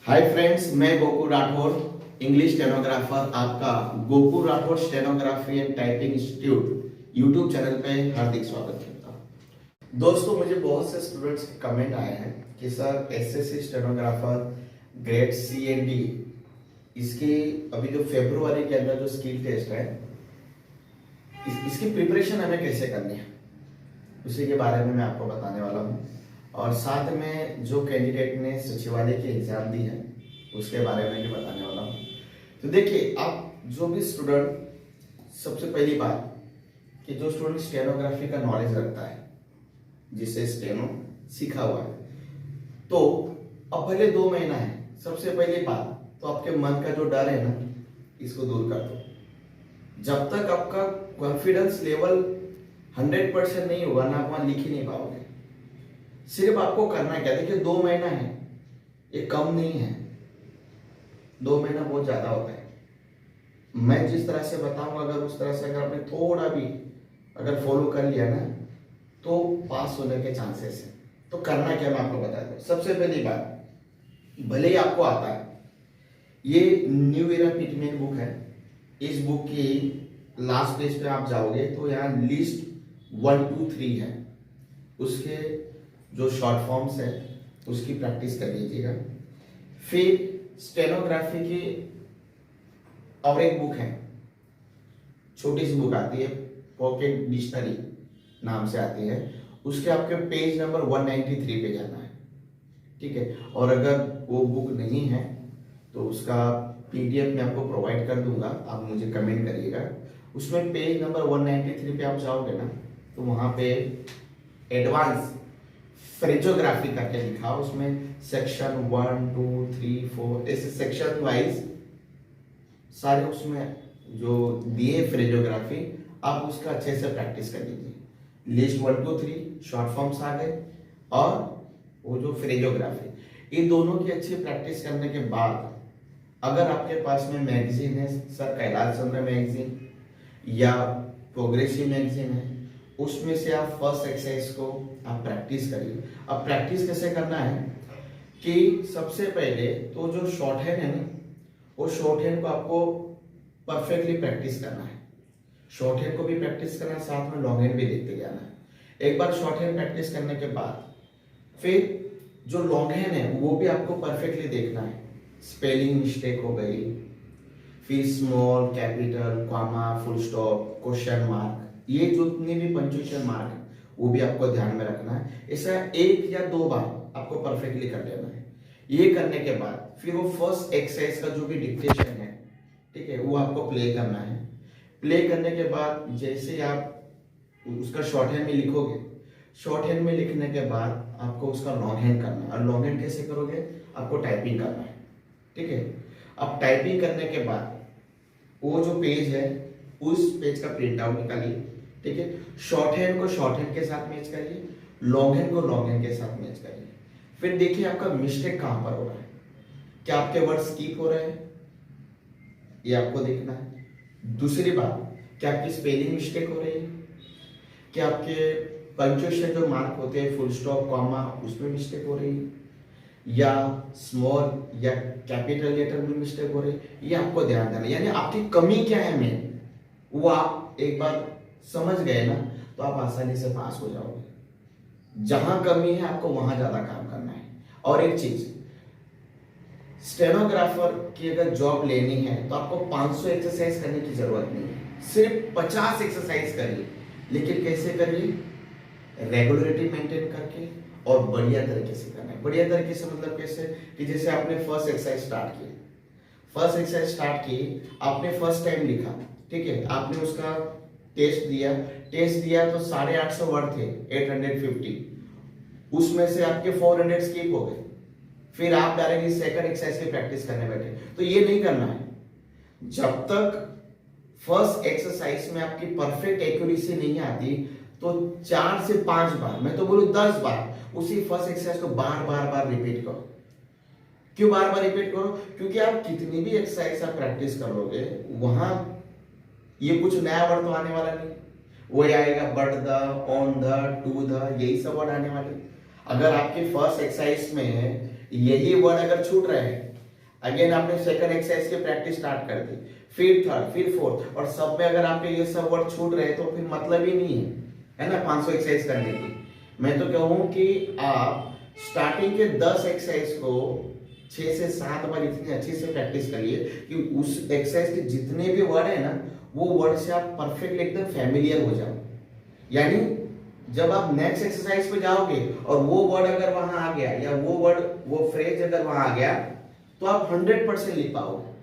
Hi friends, मैं Gokul Rathore, English stenographer, आपका Gokul Rathore stenography and typing institute YouTube channel पे हार्दिक स्वागत करता हूँ। दोस्तों, मुझे बहुत से स्टूडेंट्स के कमेंट आए हैं कि sir SSC stenographer grade C and D, इसकी अभी जो फरवरी के अंदर जो स्किल टेस्ट है, इसकी प्रिपरेशन हमें कैसे करनी है, उसी के बारे में मैं आपको बताने वाला हूँ। और साथ में जो कैंडिडेट ने सचिवालय की एग्जाम दी है उसके बारे में भी बताने वाला हूँ। तो देखिए, आप जो भी स्टूडेंट, सबसे पहली बात कि जो स्टूडेंट स्टेनोग्राफी का नॉलेज रखता है, जिसे स्टेनो सीखा हुआ है, तो अब पहले 2 महीना है। सबसे पहली बात तो आपके मन का जो डर है ना, इसको दूर कर दो। जब तक आपका कॉन्फिडेंस लेवल 100% नहीं होगा ना, आप वहां लिख ही नहीं पाओगे। सिर्फ आपको करना क्या, देखिए 2 महीना है, ये कम नहीं है। 2 महीना बहुत ज्यादा होता है। मैं जिस तरह से बताऊंगा, अगर उस तरह से अगर आपने थोड़ा भी अगर फॉलो कर लिया ना, तो पास होने के चांसेस है। तो करना क्या, मैं आपको बता दूं। सबसे पहली बात, भले ही आपको आता है, ये न्यू एरा पिटमैन बुक है। इस बुक की लास्ट पेज पे आप जाओगे तो यहाँ लिस्ट 1 2 3 है, उसके जो शॉर्ट फॉर्म्स है उसकी प्रैक्टिस कर लीजिएगा। फिर स्टेनोग्राफी की और एक बुक है, छोटी सी बुक आती है, पॉकेट डिक्शनरी नाम से आती है। उसके आपके पेज नंबर 193 पे जाना है, ठीक है। और अगर वो बुक नहीं है तो उसका पीडीएफ मैं आपको प्रोवाइड कर दूंगा, आप मुझे कमेंट करिएगा। उसमें पेज नंबर 193 पे आप जाओगे ना, तो वहां पे एडवांस फ्रेजोग्राफी करके लिखा, उसमें सेक्शन 1 2 3 4 ऐसे सेक्शन वाइज सारे उसमें जो दिए फ्रेजोग्राफी, आप उसका अच्छे से प्रैक्टिस कर लीजिए। लिस्ट 1 2 3 शॉर्ट फॉर्म्स आ गए, और वो जो फ्रेजोग्राफी, इन दोनों की अच्छी प्रैक्टिस करने के बाद, अगर आपके पास में मैगजीन है, सर कैलाश चंद्र मैगजीन या प्रोग्रेसिव मैगजीन है, उसमें से आप फर्स्ट एक्सरसाइज को आप प्रैक्टिस करिए। अब प्रैक्टिस कैसे करना है कि सबसे पहले तो जो शॉर्ट हैंड है ना, वो शॉर्ट हैंड को आपको परफेक्टली प्रैक्टिस करना है। शॉर्ट हैंड को भी प्रैक्टिस करना है, साथ में लॉन्ग हैंड भी देखते जाना है। एक बार शॉर्ट हैंड प्रैक्टिस करने के बाद फिर जो लॉन्ग हैंड है वो भी आपको परफेक्टली देखना है। स्पेलिंग मिस्टेक हो गई, फिर small, capital, comma, full stop, question mark, ये जितने भी पंक्चुएशन मार्क है वो भी आपको ध्यान में रखना है। ऐसा 1 या 2 बार आपको परफेक्टली कर लेना है। ये करने के बाद फिर वो फर्स्ट एक्सरसाइज का जो भी डिक्टेशन है, ठीक है, वो आपको प्ले करना है। प्ले करने के बाद जैसे आप उसका शॉर्ट हैंड में लिखोगे, शॉर्ट हैंड में लिखने के बाद आपको उसका लॉन्ग हैंड करना है। और लॉन्ग हैंड कैसे करोगे, आपको टाइपिंग करना है, ठीक है। अब टाइपिंग करने के बाद वो जो पेज है, उस पेज का प्रिंट आउट निकालिए, ठीक है। शॉर्ट हैंड को शॉर्ट हैंड के साथ मैच करिए, लॉन्ग हैंड को लॉन्ग हैंड के साथ मैच करिए। फिर देखिए आपका मिस्टेक कहां पर हो रहा है। क्या आपके वर्ड स्किप हो रहे हैं, ये आपको देखना है। दूसरी बात, क्या आपकी स्पेलिंग मिस्टेक हो रही है, क्या आपके पंक्चुएशन जो मार्क होते हैं, फुल स्टॉप, कॉमा, उसमें मिस्टेक हो रही है, या स्मॉल या कैपिटल लेटर में मिस्टेक हो रही है, ये आपको ध्यान देना है। यानी आपकी कमी क्या है मेन, वो आप एक बार समझ गए ना, तो आप आसानी से पास हो जाओगे। जहां कमी है आपको वहां ज्यादा काम करना है। और एक चीज, स्टेनोग्राफर की अगर जॉब लेनी है तो आपको 500 एक्सरसाइज करने की जरूरत नहीं है, सिर्फ 50 एक्सरसाइज करिए। लेकिन कैसे करिए, रेगुलरिटी मेंटेन करके और बढ़िया तरीके से करना है। बढ़िया तरीके से मतलब कैसे, कि जैसे आपने फर्स्ट एक्सरसाइज स्टार्ट की, फर्स्ट एक्सरसाइज स्टार्ट की, आपने फर्स्ट टाइम लिखा, ठीक है, आपने उसका टेस्ट दिया तो 850 वर्ड थे, 850, उसमें से आपके 400 स्किप हो गए। फिर आप डायरेक्टली सेकंड एक्सरसाइज की प्रैक्टिस करने बैठे, तो ये नहीं करना है। जब तक फर्स्ट एक्सरसाइज में आपकी परफेक्ट एक्यूरेसी नहीं आती, तो 4 से 5 बार, मैं तो बोलूं 10 बार, उसी फर्स्ट एक्सरसाइज को बार बार रिपीट करो। क्यों बार बार रिपीट करो, क्योंकि आप कितनी भी एक्सरसाइज आप प्रैक्टिस करोगे, वहां ये कुछ नया वर्ड तो आने वाला नहीं, वही आएगा, but the, on the, to the, यही सब वर्ड आने वाले। अगर आपके फर्स्ट एक्सरसाइज में यही वर्ड अगर छूट रहे हैं, अगेन आपने सेकंड एक्सरसाइज की प्रैक्टिस स्टार्ट कर दी, फिर थर्ड, फिर फोर्थ, और सब में अगर आपके ये सब वर्ड छूट रहे तो फिर मतलब ही नहीं है ना 500 एक्सरसाइज करने की। मैं तो कहूँ कि आप स्टार्टिंग के 10 एक्सरसाइज को 6 से 7 बार इतनी अच्छी से प्रैक्टिस करिए कि उस एक्सरसाइज के जितने भी वर्ड है ना वो वर्ड से आप परफेक्ट एकदम फैमिलियर हो जाओ। यानी जब आप नेक्स्ट एक्सरसाइज पे जाओगे और वो वर्ड अगर वहां आ गया या वो वर्ड वो फ्रेज अगर वहां आ गया तो आप 100% लिख पाओगे।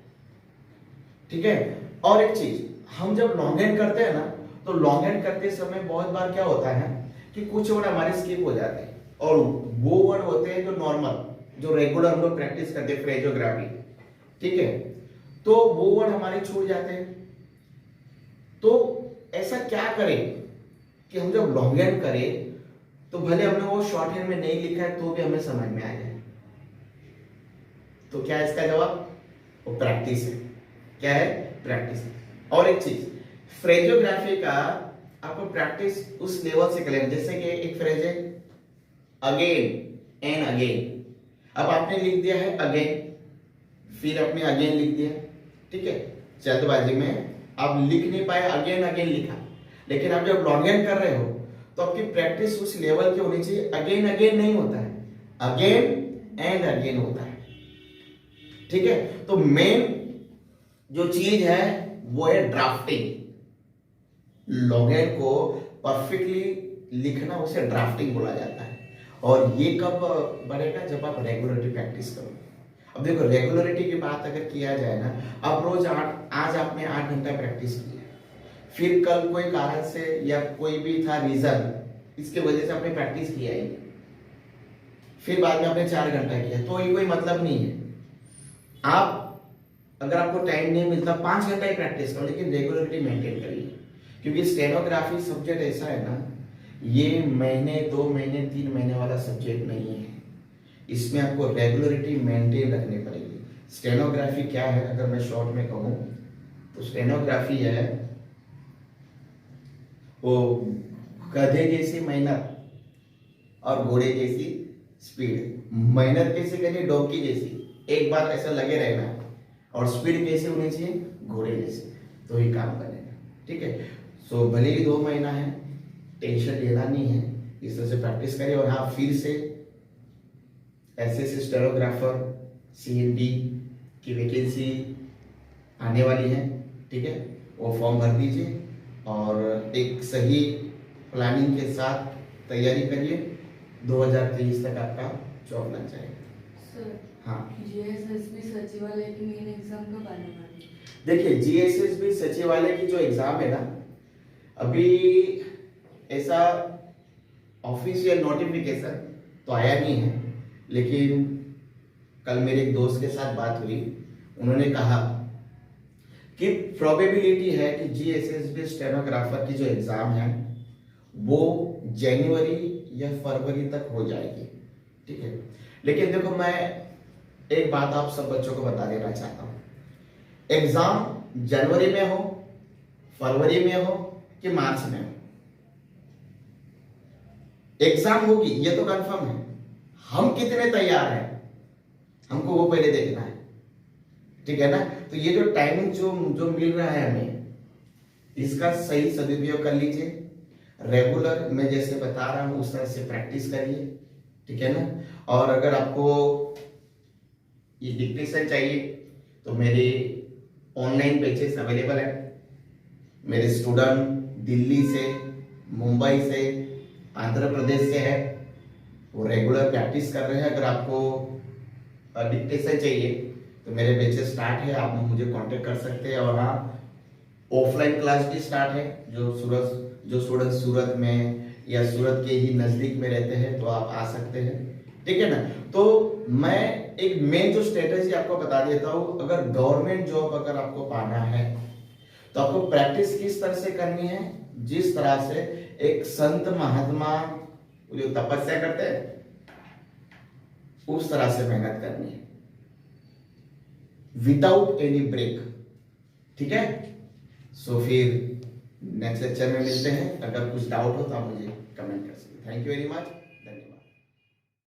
ठीक है। और एक चीज, हम जब लॉन्ग हैंड करते हैं ना तो लॉन्ग हैंड करते समय बहुत बार क्या होता है कि कुछ वर्ड हमारे स्किप हो जाते हैं और वो वर्ड होते हैं जो नॉर्मल, जो रेगुलर हम लोग प्रैक्टिस करते हैं, फ्रेजोग्राफी। ठीक है, तो वो वर्ड हमारे छूट जाते हैं। तो ऐसा क्या करें कि हम जब लॉन्ग हैंड करें तो भले हमने वो शॉर्ट हैंड में नहीं लिखा है तो भी हमें समझ में आ जाए। तो क्या है इसका जवाब? वो प्रैक्टिस है। क्या है? प्रैक्टिस। और एक चीज, फ्रेजोग्राफी का आपको प्रैक्टिस उस लेवल से करें, जैसे कि एक फ्रेज है अगेन एंड अगेन। अब आपने लिख दिया है अगेन, फिर आपने अगेन लिख दिया। ठीक है, जल्दबाजी में आप लिख नहीं पाए, अगेन अगेन लिखा। लेकिन आप जब लॉन्ग हैंड कर रहे हो तो आपकी प्रैक्टिस उस लेवल की होनी चाहिए। अगेन अगेन नहीं होता है, अगेन एंड अगेन होता है। ठीक है, तो मेन जो चीज है वो है ड्राफ्टिंग। लॉन्ग हैंड को परफेक्टली लिखना उसे ड्राफ्टिंग बोला जाता है। और ये कब बढ़ेगा? जब आप रेगुलरिटी प्रैक्टिस करोगे। अब देखो, रेगुलरिटी की बात अगर किया जाए ना, अब रोज आज आपने 8 घंटा प्रैक्टिस किया, फिर कल कोई कारण से या कोई भी था रीजन, इसके वजह से आपने प्रैक्टिस किया ही, फिर बाद में आपने 4 घंटा किया, तो ये कोई मतलब नहीं है। आप अगर आपको टाइम नहीं मिलता 5 घंटा ही प्रैक्टिस करो, लेकिन रेगुलरिटी मेंटेन करिए। क्योंकि स्टेनोग्राफी सब्जेक्ट ऐसा है ना, ये महीने 2 महीने 3 महीने वाला सब्जेक्ट नहीं है। इसमें आपको रेगुलरिटी मेंटेन रखनी पड़ेगी। स्टेनोग्राफी क्या है अगर मैं शॉर्ट में कहूं तो स्टेनोग्राफी है वो गधे जैसी मेहनत और घोड़े जैसी स्पीड। मेहनत कैसे करनी? डॉगी जैसी, एक बार ऐसा लगे रहना, और स्पीड कैसे होनी चाहिए? घोड़े जैसे, तो ही काम करेगा। ठीक है, सो भले ही 2 महीना है, टेंशन लेना नहीं है, इस तरह से प्रैक्टिस करिए। और हाँ, फिर से एसएससी स्टेनोग्राफर सीएनडी की वैकेंसी आने वाली है। ठीक है, वो फॉर्म भर दीजिए और एक सही प्लानिंग के साथ तैयारी करिए। 2023 तक आपका जॉब लग जाएगा। सर, हाँ, जीएसएसबी सचिवालय की मेन एग्जाम कब आने वाली? देखिए, जीएसएसबी सचिवालय की जो एग्जाम है ना, अभी ऐसा ऑफिशियल नोटिफिकेशन तो आया नहीं है, लेकिन कल मेरे एक दोस्त के साथ बात हुई, उन्होंने कहा कि प्रोबेबिलिटी है कि जीएसएसबी स्टेनोग्राफर की जो एग्जाम है वो जनवरी या फरवरी तक हो जाएगी। ठीक है, लेकिन देखो, मैं एक बात आप सब बच्चों को बता देना चाहता हूं, एग्जाम जनवरी में हो, फरवरी में हो कि मार्च में हो, एग्जाम होगी, ये तो कंफर्म है। हम कितने तैयार हैं हमको वो पहले देखना है। ठीक है ना, तो ये जो टाइमिंग जो मिल रहा है हमें, इसका सही सदुपयोग कर लीजिए। रेगुलर मैं जैसे बता रहा हूं उस तरह से प्रैक्टिस करिए। ठीक है ना, और अगर आपको ये डिक्टेशन चाहिए तो मेरे ऑनलाइन बैचेस अवेलेबल है। मेरे स्टूडेंट दिल्ली से, मुंबई से, आंध्र प्रदेश से है, वो रेगुलर प्रैक्टिस कर रहे हैं। अगर आपको डिक्टेशन चाहिए तो मेरे बैचेस स्टार्ट है, आप मुझे कांटेक्ट कर सकते हैं। और हाँ, ऑफलाइन क्लास भी स्टार्ट है। जो स्टूडेंट सूरत में या सूरत के ही नजदीक में रहते हैं तो आप आ सकते हैं। ठीक है ना, तो मैं एक मेन जो स्ट्रेटेजी आपको बता देता हूं, अगर गवर्नमेंट जॉब अगर आपको पाना है तो आपको प्रैक्टिस किस तरह से करनी है, जिस तरह से एक संत महात्मा जो तपस्या करते हैं उस तरह से मेहनत करनी है, विदाउट एनी ब्रेक। ठीक है, सो फिर नेक्स्ट लेक्चर में मिलते हैं। अगर कुछ डाउट हो तो आप मुझे कमेंट कर सकते हैं। Thank you very much.